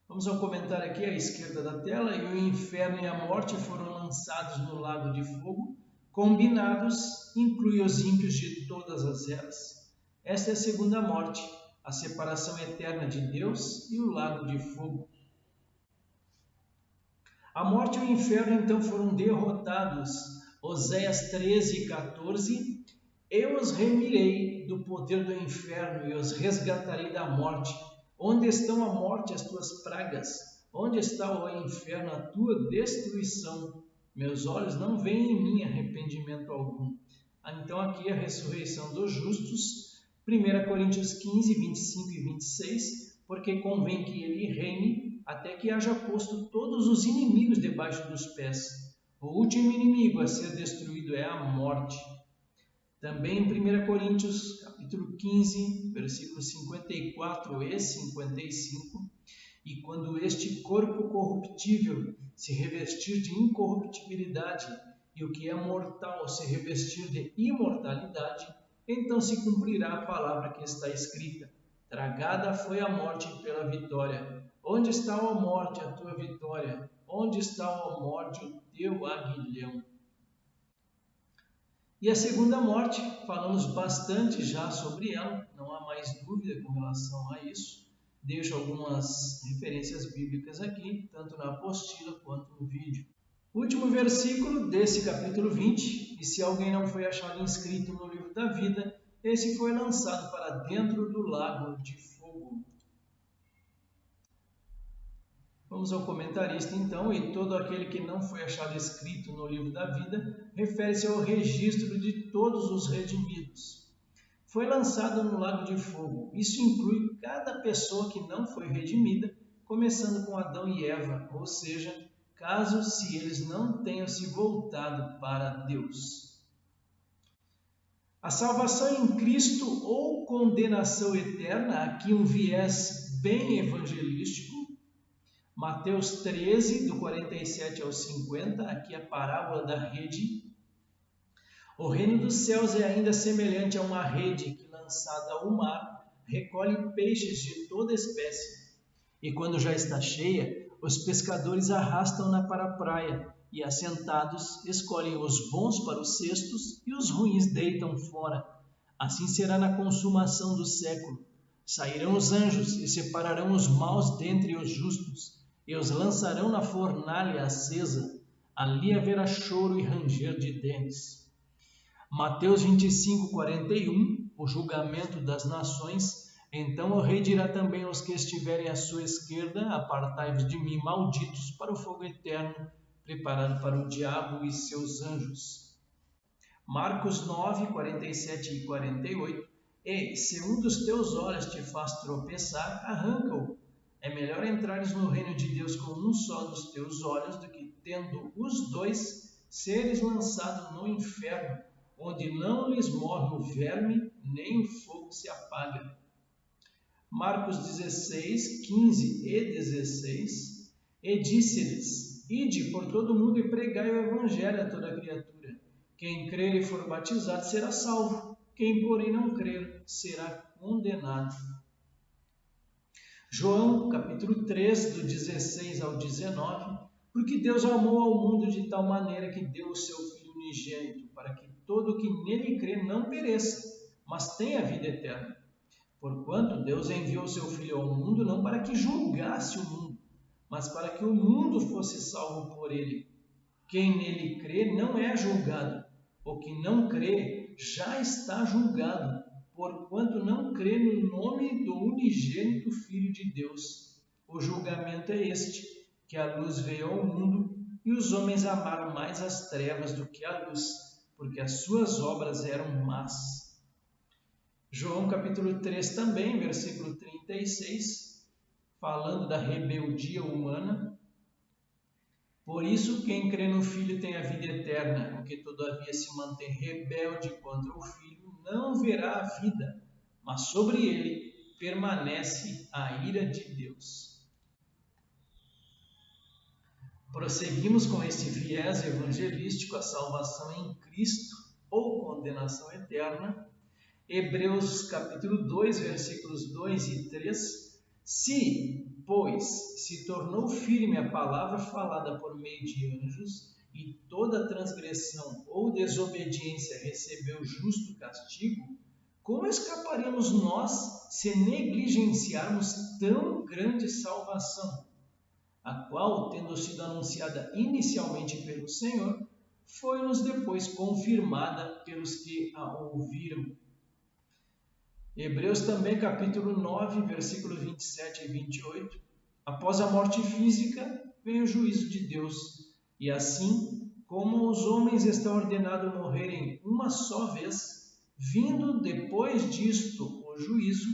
Vamos ao comentário aqui à esquerda da tela. E o inferno e a morte foram lançados no lago de fogo. Combinados, inclui os ímpios de todas as eras. Esta é a segunda morte, a separação eterna de Deus e o lago de fogo. A morte e o inferno então foram derrotados. Oséias 13:14. Eu os remirei do poder do inferno e os resgatarei da morte. Onde estão a morte e as tuas pragas? Onde está, ó inferno, a tua destruição? Meus olhos não veem em mim arrependimento algum. Então aqui a ressurreição dos justos. 1 Coríntios 15, 25 e 26. Porque convém que ele reine até que haja posto todos os inimigos debaixo dos pés. O último inimigo a ser destruído é a morte. Também em 1 Coríntios, capítulo 15, versículos 54 e 55. E quando este corpo corruptível se revestir de incorruptibilidade, e o que é mortal se revestir de imortalidade, então se cumprirá a palavra que está escrita: tragada foi a morte pela vitória. Onde está, ó morte, a tua vitória? Onde está, ó morte, o teu aguilhão? E a segunda morte, falamos bastante já sobre ela, não há mais dúvida com relação a isso. Deixo algumas referências bíblicas aqui, tanto na apostila quanto no vídeo. Último versículo desse capítulo 20, e se alguém não foi achado inscrito no livro da vida, esse foi lançado para dentro do lago de fogo. Vamos ao comentarista então, e todo aquele que não foi achado escrito no livro da vida refere-se ao registro de todos os redimidos. Foi lançado no lago de fogo. Isso inclui cada pessoa que não foi redimida, começando com Adão e Eva, ou seja, caso se eles não tenham se voltado para Deus. A salvação em Cristo ou condenação eterna, aqui um viés bem evangelístico. Mateus 13, do 47 ao 50, aqui a parábola da rede. O reino dos céus é ainda semelhante a uma rede que, lançada ao mar, recolhe peixes de toda espécie. E quando já está cheia, os pescadores arrastam-na para a praia e, assentados, escolhem os bons para os cestos e os ruins deitam fora. Assim será na consumação do século. Sairão os anjos e separarão os maus dentre os justos, e os lançarão na fornalha acesa. Ali haverá choro e ranger de dentes. Mateus 25:41, o julgamento das nações. Então o rei dirá também aos que estiverem à sua esquerda: apartai-vos de mim, malditos, para o fogo eterno, preparado para o diabo e seus anjos. Marcos 9:47 e 48. E se um dos teus olhos te faz tropeçar, arranca-o. É melhor entrares no reino de Deus com um só dos teus olhos do que, tendo os dois, seres lançados no inferno, onde não lhes morre o verme, nem o fogo se apaga. Marcos 16:15 e 16. E disse-lhes: ide por todo o mundo e pregai o evangelho a toda criatura. Quem crer e for batizado será salvo, quem porém não crer será condenado. João, capítulo 3, do 16 ao 19. Porque Deus amou ao mundo de tal maneira que deu o seu Filho unigênito, para que todo o que nele crê não pereça, mas tenha vida eterna. Porquanto Deus enviou o seu Filho ao mundo não para que julgasse o mundo, mas para que o mundo fosse salvo por ele. Quem nele crê não é julgado. O que não crê já está julgado, porquanto não crê no nome do unigênito Filho de Deus. O julgamento é este, que a luz veio ao mundo, e os homens amaram mais as trevas do que a luz, porque as suas obras eram más. João capítulo 3 também, versículo 36, falando da rebeldia humana. Por isso, quem crê no Filho tem a vida eterna, o que todavia se mantém rebelde contra o Filho não verá a vida, mas sobre ele permanece a ira de Deus. Prosseguimos com esse viés evangelístico, a salvação em Cristo ou condenação eterna. Hebreus capítulo 2, versículos 2 e 3. Se, pois, se tornou firme a palavra falada por meio de anjos, e toda transgressão ou desobediência recebeu justo castigo, como escaparemos nós se negligenciarmos tão grande salvação, a qual, tendo sido anunciada inicialmente pelo Senhor, foi-nos depois confirmada pelos que a ouviram? Hebreus também, capítulo 9, versículos 27 e 28. Após a morte física, vem o juízo de Deus. E assim, como os homens estão ordenados a morrerem uma só vez, vindo depois disto o juízo,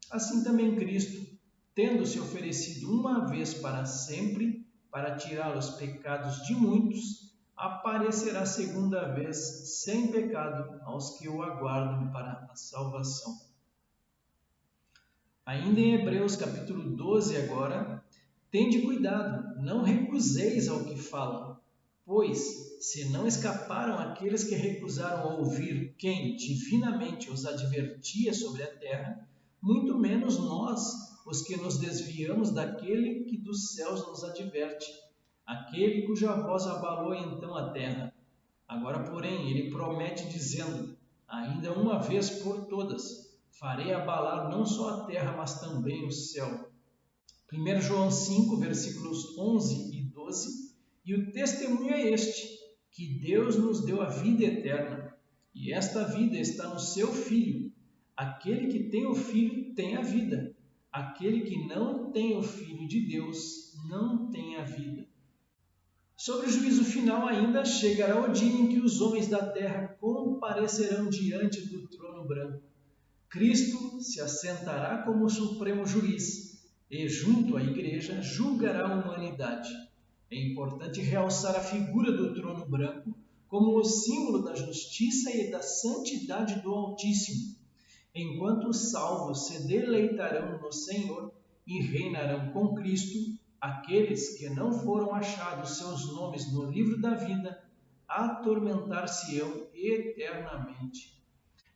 assim também Cristo, tendo se oferecido uma vez para sempre, para tirar os pecados de muitos, aparecerá segunda vez sem pecado aos que o aguardam para a salvação. Ainda em Hebreus capítulo 12 agora, tende cuidado, não recuseis ao que falam, pois, se não escaparam aqueles que recusaram ouvir quem divinamente os advertia sobre a terra, muito menos nós, os que nos desviamos daquele que dos céus nos adverte, aquele cuja voz abalou então a terra. Agora, porém, ele promete dizendo, ainda uma vez por todas, farei abalar não só a terra, mas também o céu. 1 João 5, versículos 11 e 12. E o testemunho é este, que Deus nos deu a vida eterna, e esta vida está no seu Filho. Aquele que tem o Filho tem a vida. Aquele que não tem o Filho de Deus não tem a vida. Sobre o juízo final ainda chegará o dia em que os homens da terra comparecerão diante do trono branco. Cristo se assentará como supremo juiz e, junto à Igreja, julgará a humanidade. É importante realçar a figura do trono branco como o símbolo da justiça e da santidade do Altíssimo, enquanto os salvos se deleitarão no Senhor e reinarão com Cristo. Aqueles que não foram achados seus nomes no livro da vida atormentar-se-ão eternamente.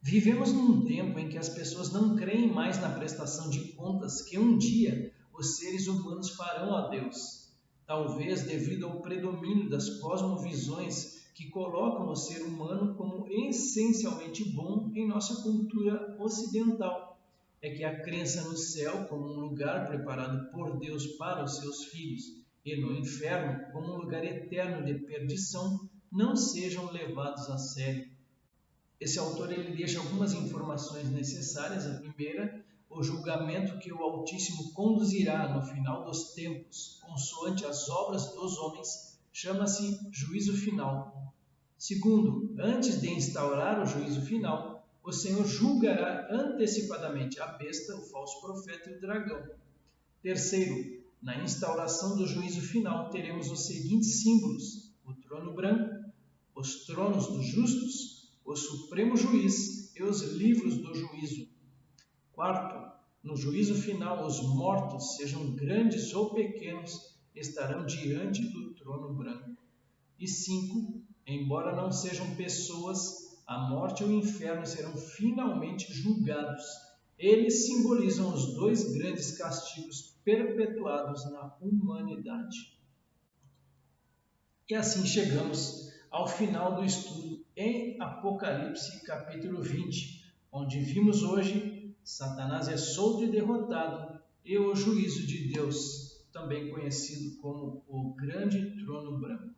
Vivemos num tempo em que as pessoas não creem mais na prestação de contas que um dia os seres humanos farão a Deus, talvez devido ao predomínio das cosmovisões que colocam o ser humano como essencialmente bom em nossa cultura ocidental. É que a crença no céu como um lugar preparado por Deus para os seus filhos e no inferno como um lugar eterno de perdição não sejam levados a sério. Esse autor ele deixa algumas informações necessárias. A primeira, o julgamento que o Altíssimo conduzirá no final dos tempos, consoante as obras dos homens, chama-se juízo final. Segundo, antes de instaurar o juízo final, o Senhor julgará antecipadamente a besta, o falso profeta e o dragão. Terceiro, na instauração do juízo final, teremos os seguintes símbolos: o trono branco, os tronos dos justos, o supremo juiz e os livros do juízo. Quarto, no juízo final, os mortos, sejam grandes ou pequenos, estarão diante do trono branco. E cinco, embora não sejam pessoas, a morte e o inferno serão finalmente julgados. Eles simbolizam os dois grandes castigos perpetuados na humanidade. E assim chegamos ao final do estudo em Apocalipse capítulo 20, onde vimos hoje Satanás é solto e derrotado e o juízo de Deus, também conhecido como o grande trono branco.